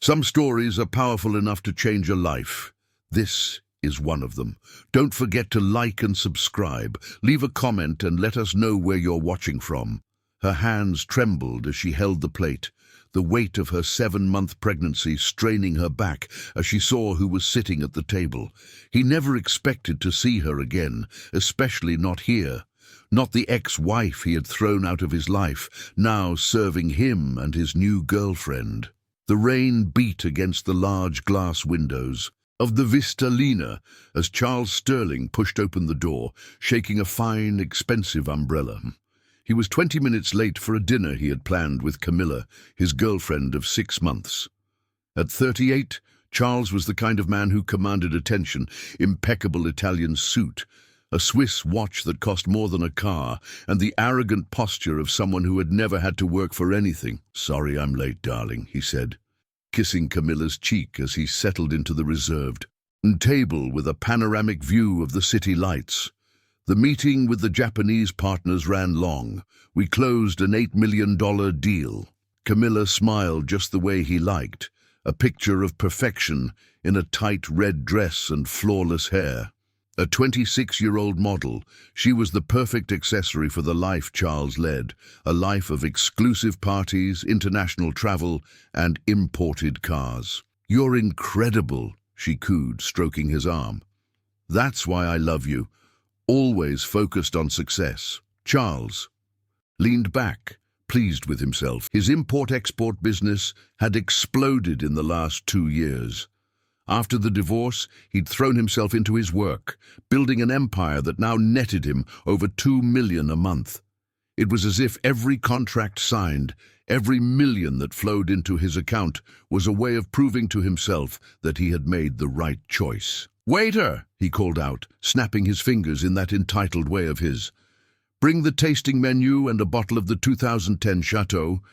Some stories are powerful enough to change a life. This is one of them. Don't forget to like and subscribe. Leave a comment and let us know where you're watching from. Her hands trembled as she held the plate, the weight of her 7-month pregnancy straining her back as she saw who was sitting at the table. He never expected to see her again, especially not here. Not the ex-wife he had thrown out of his life, now serving him and his new girlfriend. The rain beat against the large glass windows of the Vistalina as Charles Sterling pushed open the door, shaking a fine, expensive umbrella. He was 20 minutes late for a dinner he had planned with Camilla, his girlfriend of 6 months. At 38, Charles was the kind of man who commanded attention: impeccable Italian suit, a Swiss watch that cost more than a car, and the arrogant posture of someone who had never had to work for anything. "Sorry I'm late, darling," he said, kissing Camilla's cheek as he settled into the reserved table with a panoramic view of the city lights. The meeting with the Japanese partners ran long. We closed an $8 million deal. Camilla smiled just the way he liked, a picture of perfection in a tight red dress and flawless hair. A 26-year-old model, she was the perfect accessory for the life Charles led, a life of exclusive parties, international travel, and imported cars. "You're incredible," she cooed, stroking his arm. "That's why I love you. Always focused on success." Charles leaned back, pleased with himself. His import-export business had exploded in the last 2 years. After the divorce, he'd thrown himself into his work, building an empire that now netted him over $2 million a month. It was as if every contract signed, every million that flowed into his account, was a way of proving to himself that he had made the right choice. "Waiter!" he called out, snapping his fingers in that entitled way of his. "Bring the tasting menu and a bottle of the 2010 Chateau."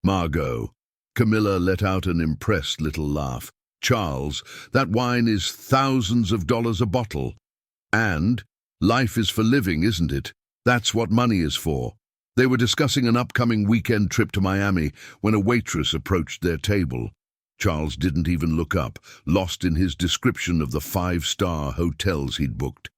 "Margot." Camilla let out an impressed little laugh. "Charles, that wine is thousands of dollars a bottle. And life is for living, isn't it? That's what money is for." They were discussing an upcoming weekend trip to Miami when a waitress approached their table. Charles didn't even look up, lost in his description of the 5-star hotels he'd booked.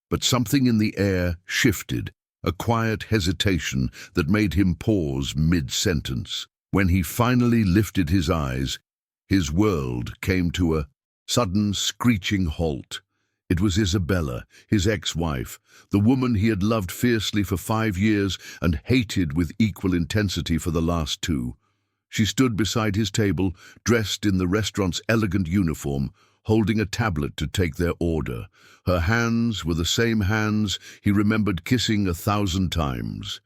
But something in the air shifted, a quiet hesitation that made him pause mid-sentence. When he finally lifted his eyes, his world came to a sudden screeching halt. It was Isabella, his ex-wife, the woman he had loved fiercely for 5 years and hated with equal intensity for the last 2. She stood beside his table, dressed in the restaurant's elegant uniform, holding a tablet to take their order. Her hands were the same hands he remembered kissing 1,000 times.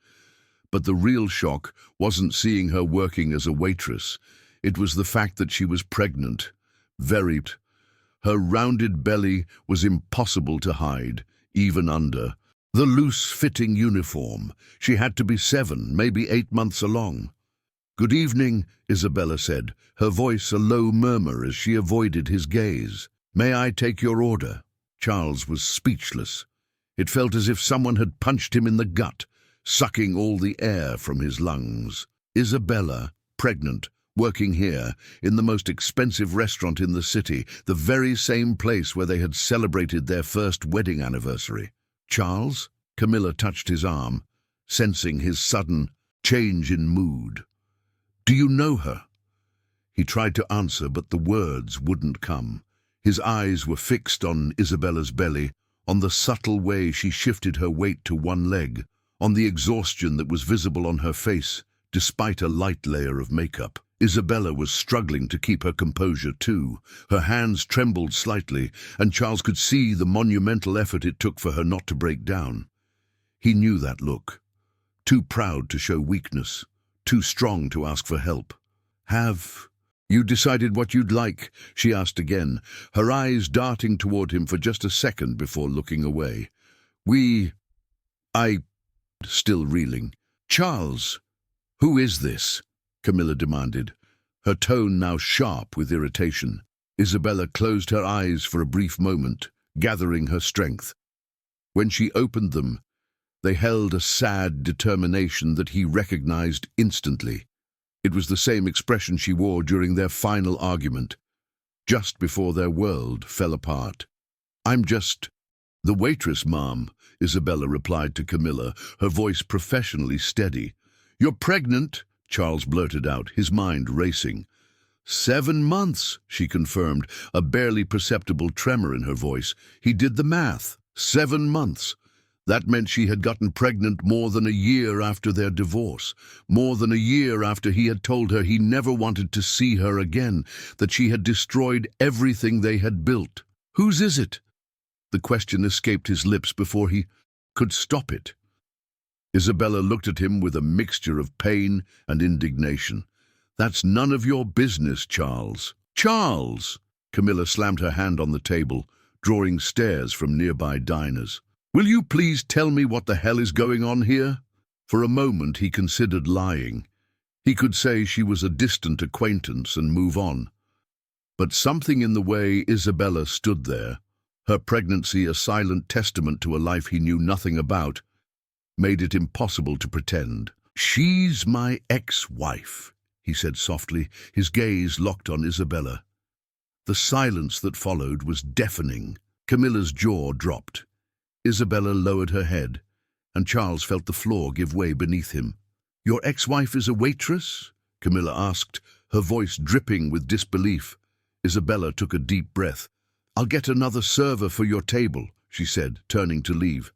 But the real shock wasn't seeing her working as a waitress. It was the fact that she was pregnant. Very. Her rounded belly was impossible to hide, even under the loose-fitting uniform. She had to be 7, maybe 8 months along. "Good evening," Isabella said, her voice a low murmur as she avoided his gaze. "May I take your order?" Charles was speechless. It felt as if someone had punched him in the gut, sucking all the air from his lungs. Isabella, pregnant, working here, in the most expensive restaurant in the city, the very same place where they had celebrated their first wedding anniversary. "Charles?" Camilla touched his arm, sensing his sudden change in mood. "Do you know her?" He tried to answer, but the words wouldn't come. His eyes were fixed on Isabella's belly, on the subtle way she shifted her weight to one leg, on the exhaustion that was visible on her face, despite a light layer of makeup. Isabella was struggling to keep her composure too. Her hands trembled slightly, and Charles could see the monumental effort it took for her not to break down. He knew that look. Too proud to show weakness, too strong to ask for help. "Have you decided what you'd like?" she asked again, her eyes darting toward him for just a second before looking away. I, still reeling. "Charles, who is this?" Camilla demanded, her tone now sharp with irritation. Isabella closed her eyes for a brief moment, gathering her strength. When she opened them, they held a sad determination that he recognized instantly. It was the same expression she wore during their final argument, just before their world fell apart. "I'm just the waitress, ma'am," Isabella replied to Camilla, her voice professionally steady. "You're pregnant," Charles blurted out, his mind racing. 7 months, she confirmed, a barely perceptible tremor in her voice. He did the math. 7 months. That meant she had gotten pregnant more than a year after their divorce, more than a year after he had told her he never wanted to see her again, that she had destroyed everything they had built. "Whose is it?" The question escaped his lips before he could stop it. Isabella looked at him with a mixture of pain and indignation. "That's none of your business, Charles." "Charles!" Camilla slammed her hand on the table, drawing stares from nearby diners. "Will you please tell me what the hell is going on here?" For a moment he considered lying. He could say she was a distant acquaintance and move on. But something in the way Isabella stood there, her pregnancy a silent testament to a life he knew nothing about, made it impossible to pretend. "She's my ex-wife," he said softly, his gaze locked on Isabella. The silence that followed was deafening. Camilla's jaw dropped. Isabella lowered her head, and Charles felt the floor give way beneath him. "Your ex-wife is a waitress?" Camilla asked, her voice dripping with disbelief. Isabella took a deep breath. "I'll get another server for your table," she said, turning to leave.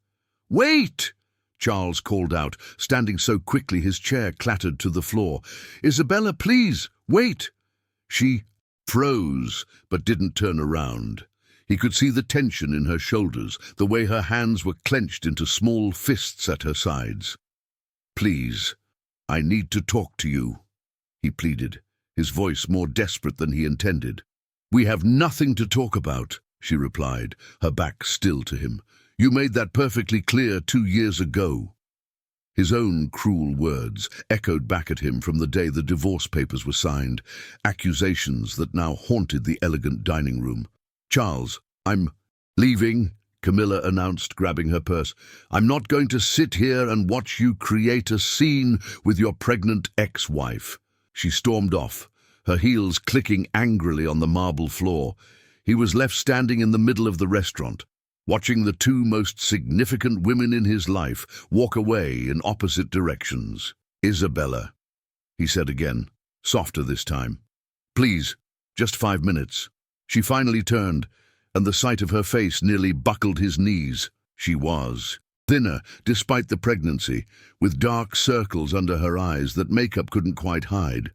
"Wait!" Charles called out, standing so quickly his chair clattered to the floor. "Isabella, please, wait!" She froze, but didn't turn around. He could see the tension in her shoulders, the way her hands were clenched into small fists at her sides. "Please, I need to talk to you," he pleaded, his voice more desperate than he intended. "We have nothing to talk about," she replied, her back still to him. "You made that perfectly clear 2 years ago." His own cruel words echoed back at him from the day the divorce papers were signed, accusations that now haunted the elegant dining room. "Charles, I'm leaving," Camilla announced, grabbing her purse. "I'm not going to sit here and watch you create a scene with your pregnant ex-wife." She stormed off, her heels clicking angrily on the marble floor. He was left standing in the middle of the restaurant, watching the 2 most significant women in his life walk away in opposite directions. "Isabella," he said again, softer this time. "Please, just 5 minutes." She finally turned, and the sight of her face nearly buckled his knees. She was thinner, despite the pregnancy, with dark circles under her eyes that makeup couldn't quite hide.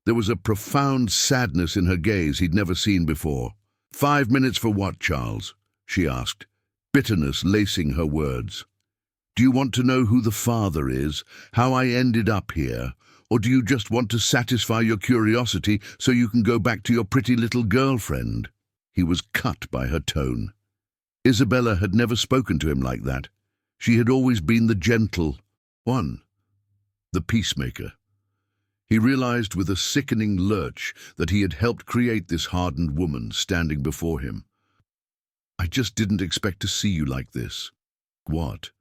There was a profound sadness in her gaze he'd never seen before. "5 minutes for what, Charles?" she asked, bitterness lacing her words. "Do you want to know who the father is, how I ended up here, or do you just want to satisfy your curiosity so you can go back to your pretty little girlfriend?" He was cut by her tone. Isabella had never spoken to him like that. She had always been the gentle one, the peacemaker. He realized with a sickening lurch that he had helped create this hardened woman standing before him. "I just didn't expect to see you like this." "What?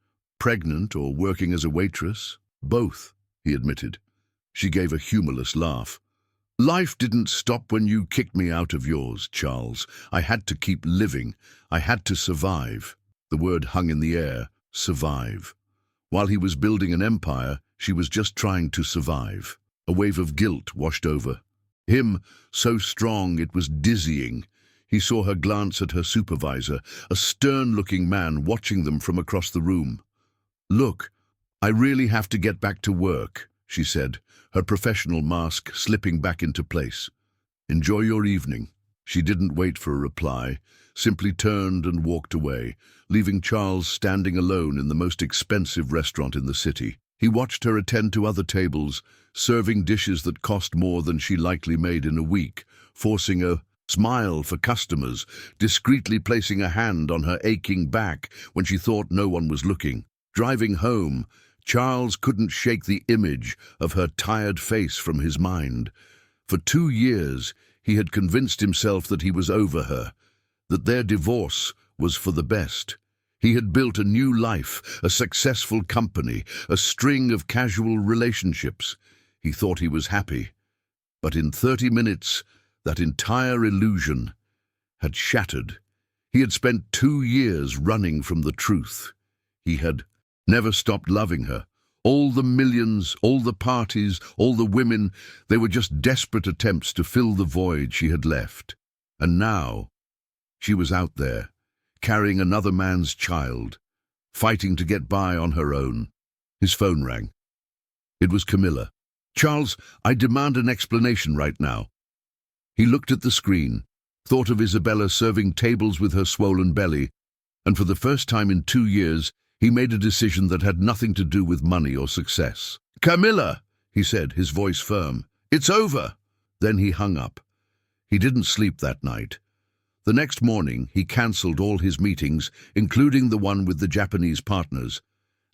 Pregnant or working as a waitress?" "Both," he admitted. She gave a humorless laugh. "Life didn't stop when you kicked me out of yours, Charles. I had to keep living. I had to survive." The word hung in the air, survive. While he was building an empire, she was just trying to survive. A wave of guilt washed over him, so strong it was dizzying. He saw her glance at her supervisor, a stern-looking man watching them from across the room. "Look, I really have to get back to work," she said, her professional mask slipping back into place. "Enjoy your evening." She didn't wait for a reply, simply turned and walked away, leaving Charles standing alone in the most expensive restaurant in the city. He watched her attend to other tables, serving dishes that cost more than she likely made in a week, forcing a smile for customers, discreetly placing a hand on her aching back when she thought no one was looking. Driving home, Charles couldn't shake the image of her tired face from his mind. For 2 years, he had convinced himself that he was over her, that their divorce was for the best. He had built a new life, a successful company, a string of casual relationships. He thought he was happy, but in 30 minutes, that entire illusion had shattered. He had spent 2 years running from the truth. He had never stopped loving her. All the millions, all the parties, all the women, they were just desperate attempts to fill the void she had left. And now, she was out there, carrying another man's child, fighting to get by on her own. His phone rang. It was Camilla. "Charles, I demand an explanation right now." He looked at the screen, thought of Isabella serving tables with her swollen belly, and for the first time in 2 years, he made a decision that had nothing to do with money or success. "Camilla," he said, his voice firm, "it's over." Then he hung up. He didn't sleep that night. The next morning, he cancelled all his meetings, including the one with the Japanese partners.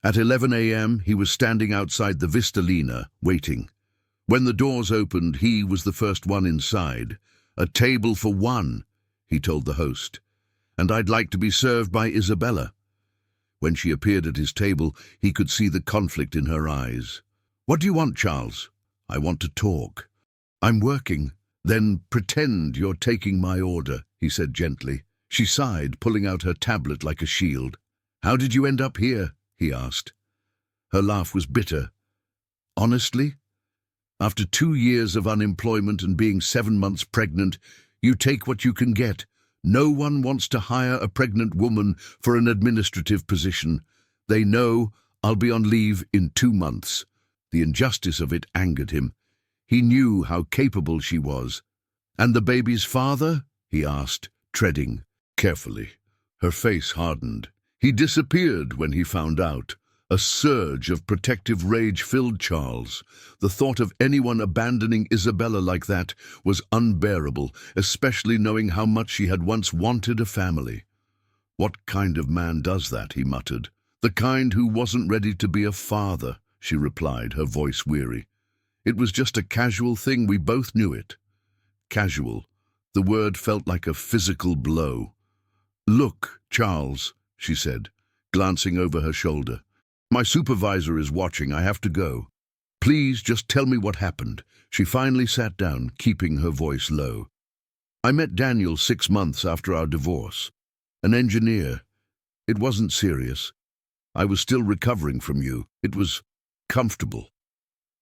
At 11 a.m., he was standing outside the Vistalina, waiting. When the doors opened, he was the first one inside. "A table for one," he told the host. "And I'd like to be served by Isabella." When she appeared at his table, he could see the conflict in her eyes. "What do you want, Charles?" "I want to talk." "I'm working." "Then pretend you're taking my order," he said gently. She sighed, pulling out her tablet like a shield. "How did you end up here?" he asked. Her laugh was bitter. "Honestly? After 2 years of unemployment and being 7 months pregnant, you take what you can get. No one wants to hire a pregnant woman for an administrative position. They know I'll be on leave in 2 months. The injustice of it angered him. He knew how capable she was. "And the baby's father?" he asked, treading carefully. Her face hardened. "He disappeared when he found out." A surge of protective rage filled Charles. The thought of anyone abandoning Isabella like that was unbearable, especially knowing how much she had once wanted a family. "What kind of man does that?" he muttered. "The kind who wasn't ready to be a father," she replied, her voice weary. "It was just a casual thing, we both knew it." Casual. The word felt like a physical blow. "Look, Charles," she said, glancing over her shoulder. "My supervisor is watching. I have to go. Please just tell me what happened." She finally sat down, keeping her voice low. "I met Daniel 6 months after our divorce. An engineer. It wasn't serious. I was still recovering from you. It was comfortable.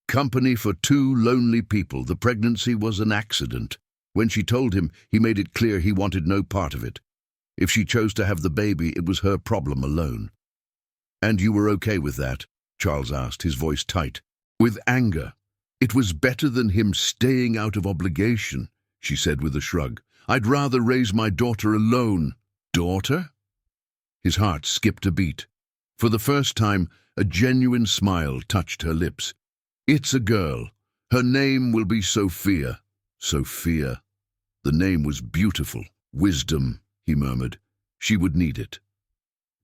Company for 2 lonely people. The pregnancy was an accident. When she told him, he made it clear he wanted no part of it. If she chose to have the baby, it was her problem alone." "And you were okay with that?" Charles asked, his voice tight. "With anger. It was better than him staying out of obligation," she said with a shrug. "I'd rather raise my daughter alone." "Daughter?" His heart skipped a beat. For the first time, a genuine smile touched her lips. "It's a girl. Her name will be Sophia." Sophia. The name was beautiful. "Wisdom," he murmured. She would need it.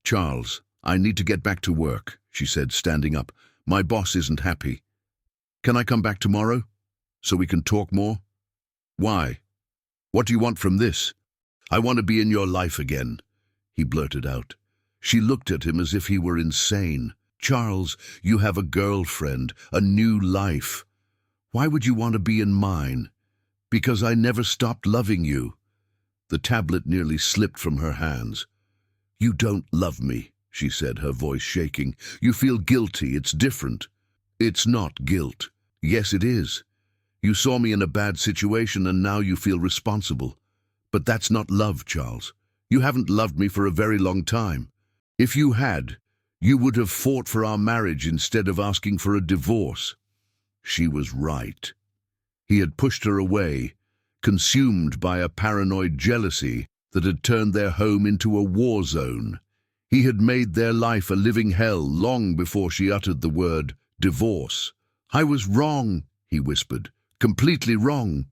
"Charles, I need to get back to work," she said, standing up. "My boss isn't happy. Can I come back tomorrow? So we can talk more?" "Why? What do you want from this?" "I want to be in your life again," he blurted out. She looked at him as if he were insane. "Charles, you have a girlfriend, a new life. Why would you want to be in mine?" "Because I never stopped loving you." The tablet nearly slipped from her hands. "You don't love me," she said, her voice shaking. "You feel guilty. It's different." "It's not guilt." "Yes, it is. You saw me in a bad situation and now you feel responsible. But that's not love, Charles. You haven't loved me for a very long time. If you had, you would have fought for our marriage instead of asking for a divorce." She was right. He had pushed her away, consumed by a paranoid jealousy that had turned their home into a war zone. He had made their life a living hell long before she uttered the word divorce. "I was wrong," he whispered. "Completely wrong."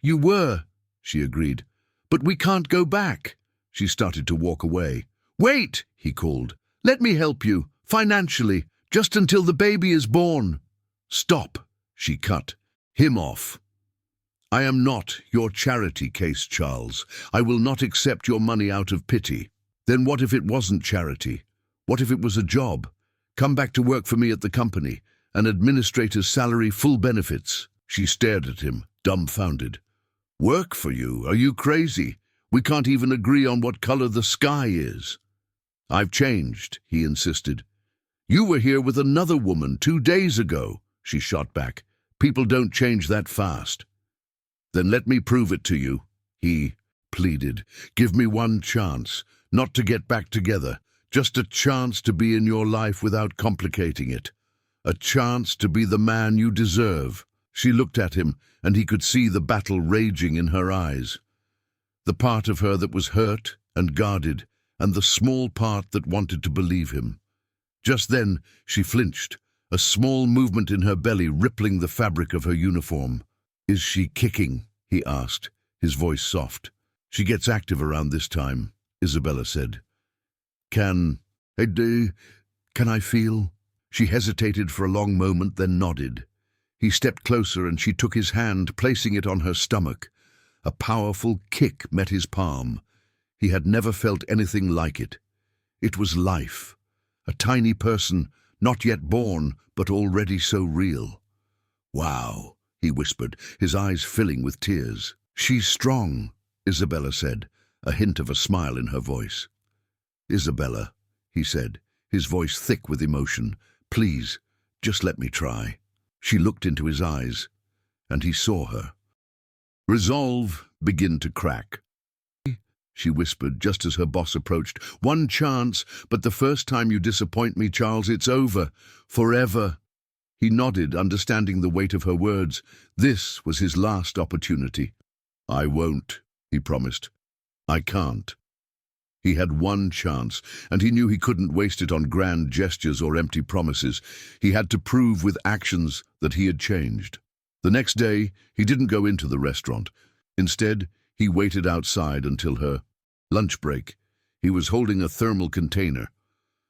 "You were," she agreed. "But we can't go back." She started to walk away. "Wait," he called. "Let me help you, financially, just until the baby is born." "Stop," she cut him off. "I am not your charity case, Charles. I will not accept your money out of pity." "Then what if it wasn't charity? What if it was a job? Come back to work for me at the company, An administrator's salary, full benefits. She stared at him, dumbfounded. Work for you? Are you crazy? We can't even agree on what color the sky is. I've changed, he insisted. You were here with another woman 2 days ago, she shot back. People don't change that fast. Then let me prove it to you, he pleaded. Give me one chance, not to get back together, just a chance to be in your life without complicating it. A chance to be the man you deserve. She looked at him, and he could see the battle raging in her eyes. The part of her that was hurt and guarded, and the small part that wanted to believe him. Just then, she flinched, a small movement in her belly rippling the fabric of her uniform. Is she kicking? He asked, his voice soft. She gets active around this time, Isabella said. Can I feel? She hesitated for a long moment, then nodded. He stepped closer and she took his hand, placing it on her stomach. A powerful kick met his palm. He had never felt anything like it. It was life. A tiny person, not yet born, but already so real. Wow, he whispered, his eyes filling with tears. She's strong, Isabella said, a hint of a smile in her voice. Isabella, he said, his voice thick with emotion, please, just let me try. She looked into his eyes, and he saw her. Resolve began to crack. She whispered just as her boss approached. One chance, but the first time you disappoint me, Charles, it's over. Forever. He nodded, understanding the weight of her words. This was his last opportunity. I won't, he promised. I can't. He had one chance, and he knew he couldn't waste it on grand gestures or empty promises. He had to prove with actions that he had changed. The next day, he didn't go into the restaurant. Instead, he waited outside until her lunch break. He was holding a thermal container.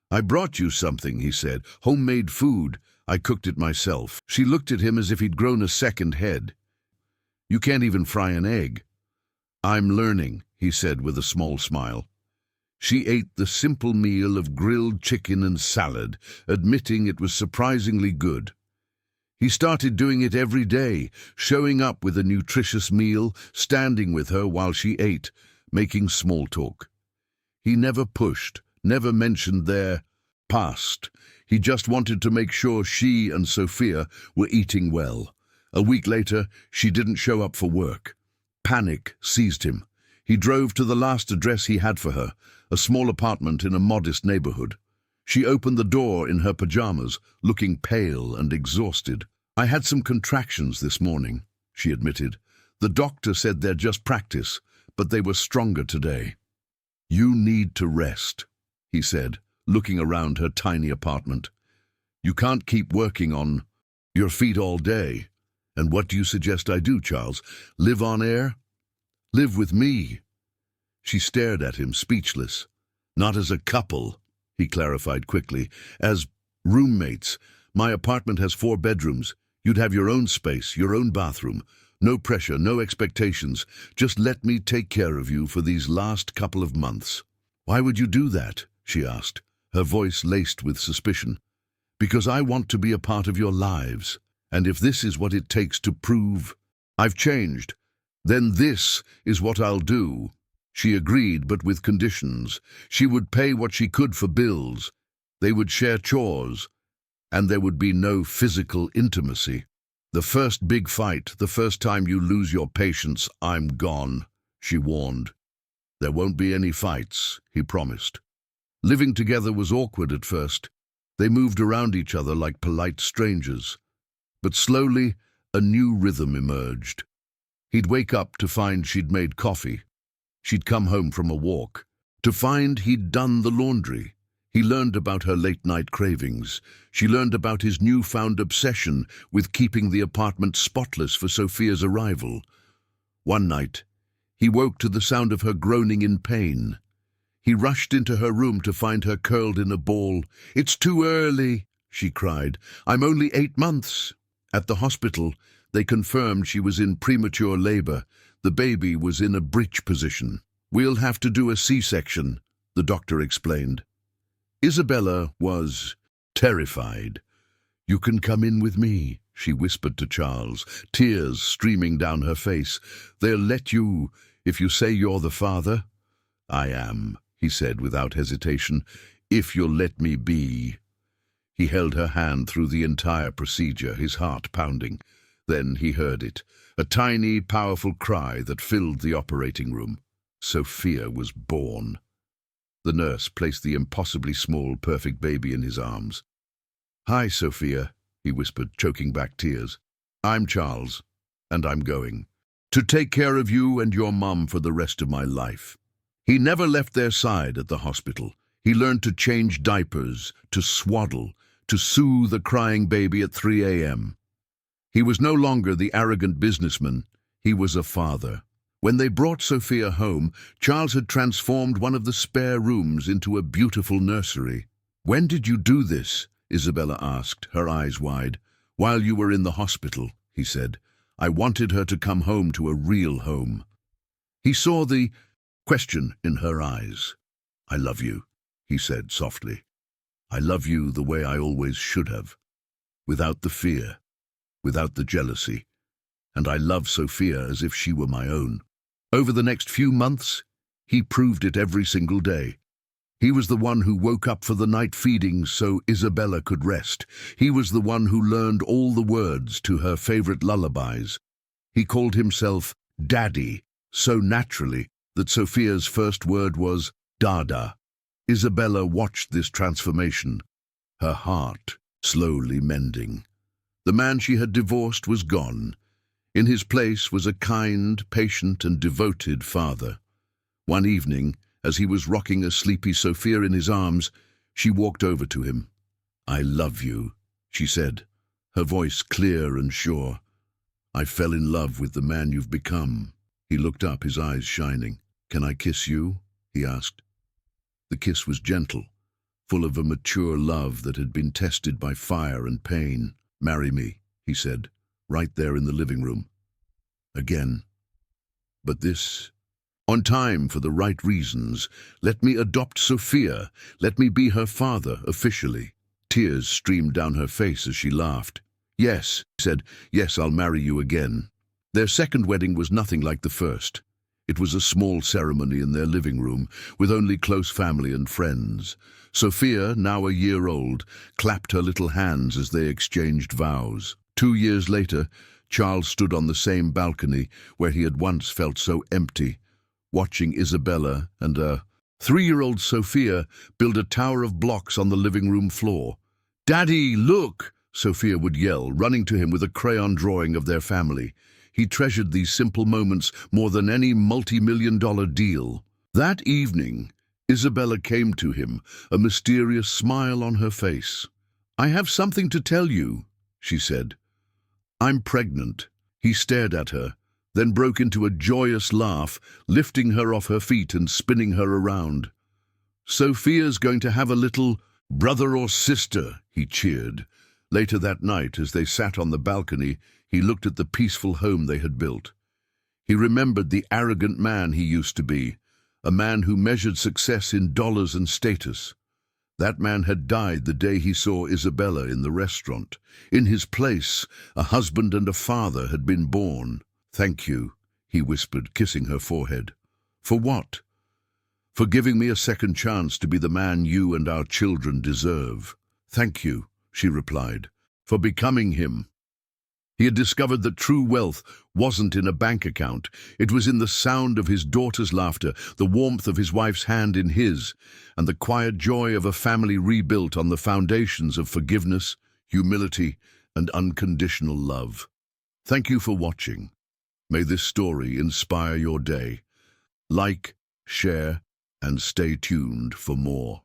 I brought you something, he said. Homemade food. I cooked it myself. She looked at him as if he'd grown a second head. You can't even fry an egg. I'm learning, he said with a small smile. She ate the simple meal of grilled chicken and salad, admitting it was surprisingly good. He started doing it every day, showing up with a nutritious meal, standing with her while she ate, making small talk. He never pushed, never mentioned their past. He just wanted to make sure she and Sophia were eating well. A week later, she didn't show up for work. Panic seized him. He drove to the last address he had for her, a small apartment in a modest neighborhood. She opened the door in her pajamas, looking pale and exhausted. I had some contractions this morning, she admitted. The doctor said they're just practice, but they were stronger today. You need to rest, he said, looking around her tiny apartment. You can't keep working on your feet all day. And what do you suggest I do, Charles? Live on air? Live with me. She stared at him, speechless. Not as a couple, he clarified quickly. As roommates. My apartment has 4 bedrooms. You'd have your own space, your own bathroom. No pressure, no expectations. Just let me take care of you for these last couple of months. Why would you do that? She asked, her voice laced with suspicion. Because I want to be a part of your lives. And if this is what it takes to prove I've changed, then this is what I'll do. She agreed, but with conditions. She would pay what she could for bills. They would share chores. And there would be no physical intimacy. The first big fight, the first time you lose your patience, I'm gone, she warned. There won't be any fights, he promised. Living together was awkward at first. They moved around each other like polite strangers. But slowly, a new rhythm emerged. He'd wake up to find she'd made coffee. She'd come home from a walk. To find he'd done the laundry. He learned about her late-night cravings. She learned about his newfound obsession with keeping the apartment spotless for Sophia's arrival. One night, he woke to the sound of her groaning in pain. He rushed into her room to find her curled in a ball. "It's too early," she cried. "I'm only 8 months." At the hospital, they confirmed she was in premature labor. The baby was in a breech position. "We'll have to do a C-section," the doctor explained. Isabella was terrified. "You can come in with me," she whispered to Charles, tears streaming down her face. "They'll let you, if you say you're the father." "I am," he said without hesitation, "if you'll let me be." He held her hand through the entire procedure, his heart pounding. Then he heard it, a tiny, powerful cry that filled the operating room. Sophia was born. The nurse placed the impossibly small, perfect baby in his arms. "Hi, Sophia," he whispered, choking back tears. "I'm Charles, and I'm going to take care of you and your mum for the rest of my life." He never left their side at the hospital. He learned to change diapers, to swaddle, to soothe a crying baby at 3 a.m. He was no longer the arrogant businessman. He was a father. When they brought Sophia home, Charles had transformed one of the spare rooms into a beautiful nursery. "When did you do this?" Isabella asked, her eyes wide. "While you were in the hospital," he said. "I wanted her to come home to a real home." He saw the question in her eyes. "I love you," he said softly. "I love you the way I always should have, without the fear, without the jealousy. And I love Sophia as if she were my own." Over the next few months, he proved it every single day. He was the one who woke up for the night feedings so Isabella could rest. He was the one who learned all the words to her favorite lullabies. He called himself Daddy so naturally that Sophia's first word was Dada. Isabella watched this transformation, her heart slowly mending. The man she had divorced was gone. In his place was a kind, patient, and devoted father. One evening, as he was rocking a sleepy Sophia in his arms, she walked over to him. "I love you," she said, her voice clear and sure. "I fell in love with the man you've become." He looked up, his eyes shining. "Can I kiss you?" he asked. The kiss was gentle, full of a mature love that had been tested by fire and pain. "Marry me," he said, right there in the living room. Again. "But this, on time for the right reasons. Let me adopt Sophia. Let me be her father, officially." Tears streamed down her face as she laughed. "Yes," he said, "yes, I'll marry you again." Their second wedding was nothing like the first. It was a small ceremony in their living room, with only close family and friends. Sophia, now a year old, clapped her little hands as they exchanged vows. 2 years later, Charles stood on the same balcony where he had once felt so empty, watching Isabella and 3-year-old Sophia build a tower of blocks on the living room floor. "Daddy, look!" Sophia would yell, running to him with a crayon drawing of their family. He treasured these simple moments more than any multi-million-dollar deal. That evening, Isabella came to him, a mysterious smile on her face. "I have something to tell you," she said. "I'm pregnant." He stared at her, then broke into a joyous laugh, lifting her off her feet and spinning her around. "Sophia's going to have a little brother or sister," he cheered. Later that night, as they sat on the balcony, he looked at the peaceful home they had built. He remembered the arrogant man he used to be, a man who measured success in dollars and status. That man had died the day he saw Isabella in the restaurant. In his place, a husband and a father had been born. "Thank you," he whispered, kissing her forehead. "For what?" "For giving me a second chance to be the man you and our children deserve." "Thank you," she replied, "for becoming him." He had discovered that true wealth wasn't in a bank account. It was in the sound of his daughter's laughter, the warmth of his wife's hand in his, and the quiet joy of a family rebuilt on the foundations of forgiveness, humility, and unconditional love. Thank you for watching. May this story inspire your day. Like, share, and stay tuned for more.